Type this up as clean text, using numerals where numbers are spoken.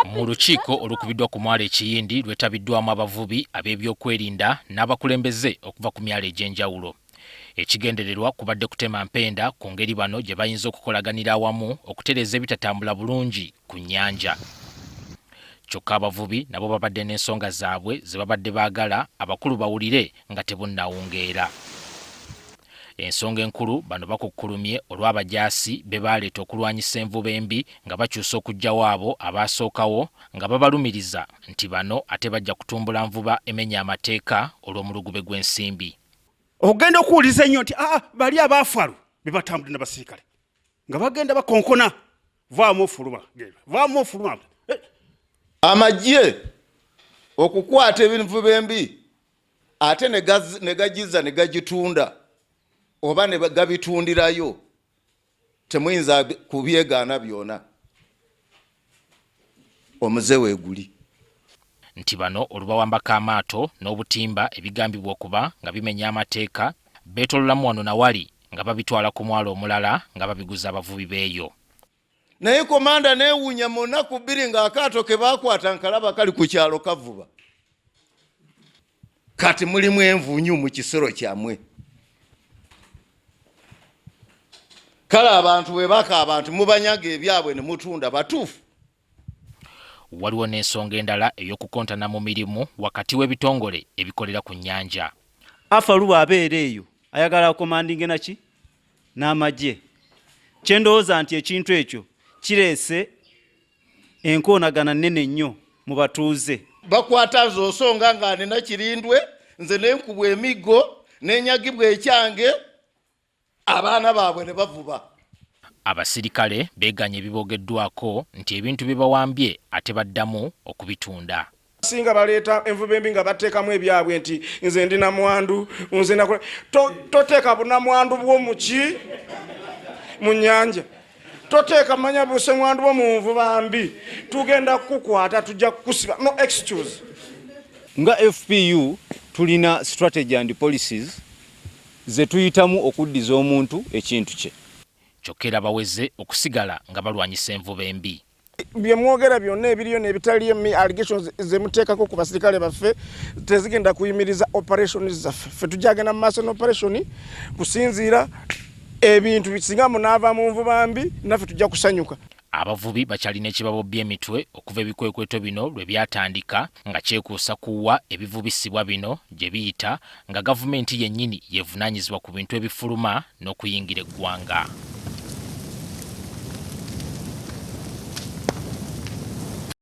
Mu lukiiko olukubiddwa ku mwalo ekiyindi lwetabiddwamu abavubi ab'ebyokwerinda n'abakulembeze okuva ku myalo egy'enjawulo. Ekigendererwa kubadde kutema mpenda ku ngeri bano gye bayinza okukolaganira awamu okutereeza ebitatambula bulungi ku nnyanja. Kyokka abavubi nabo babadde n'ensonga zaabwe ze babadde baagala abakulu bawulire nga tebunnawungeera. Ensonga enkulu bano bakukkulumye olw'abajaasi be baaleeta okulwanyisa envuba embi nga bakyusa okugyawo abo abaasookawo nga babalumiriza nti bano ate bajja kutumbula nvuba emenya amateeka olw'omulugube gw'ensimbi. Ogenda okuwuliza nnyo nti bali abaafalu be batambudde n'abasirikale nga bagenda bakonkona vaamu ofuluma. Amagye okukwata envuba embi ate ne gagiza ne gagitunda oba ne gabitundirayo temuyinza kubyegaana byonna. Omuze weeguli nti bano olubawambako amaato n'obutimba ebigambibwa okuba nga bimenya amateeka beetololamu wano na wali nga babitwala ku mwalo omulala nga babiguza abavubi beeyo. Naye komanda neewuunya mu nnaku 2 ng'akaato ke baakwata nkalaba kali ku kyalo Kavuba. Kati mulimu envunyu mu kisero kyammwe. Kale abantu bwe bakaaba nti mubanyaga ebyabwe ne mutunda batuufu. Waliwo n'ensonga endala ey'okukontana mu mirimu wakati w'ebitongole ebikolera ku nnyanja. Afalu abeera eyo ayagala komandinge naki n'amagye. Kye ndowooza nti ekintu ekyo kireese enkoonagana nnene nnyo mu batuuze. Bakwata nze osonga nga nina kirindwe nze nenkubwa emiggo n'enyagibwa ekyange abaana baabwe ne bavuba. Abasirikale beeganye ebibogeddwako nti ebintu bye bawambye ate baddamu okubitunda. Singa baleeta envuba embi nga bateekamu ebyabwe nti nze ndi namwandu nze nakola toteeka bunamwandu bw'omuki mu nnyanja. Toteeka manya buse mwandu bwo mu nvuba mbi tugenda kukwata tujja kusiba. No excuse. Nga FPU tulina strategy and policies ze tuyitamu okuddiza omuntu ekintu kye. Kyokera baweze okusigala nga balwanyisa envuba embi. Bye mwogera byonna ebiriyo n'ebitali allegations ze muteekako ku basirikale baffe tezigenda kuyimiriza operations zaffe. Ffe tujagenda mu maaso n'operation kusinziira ebintu bisinga munaava mu nvuba mbi naffe tujja kusanyuka. Abavubi bakyalina ekibabobya emitwe okuva ebikwekweto bino lwe byatandika nga kyekuusa kuwa ebivubisibwa bino gye biyita nga gavumenti yennyini yeevunaanyizibwa ku bintu ebifuluma n'okuyingira eggwanga.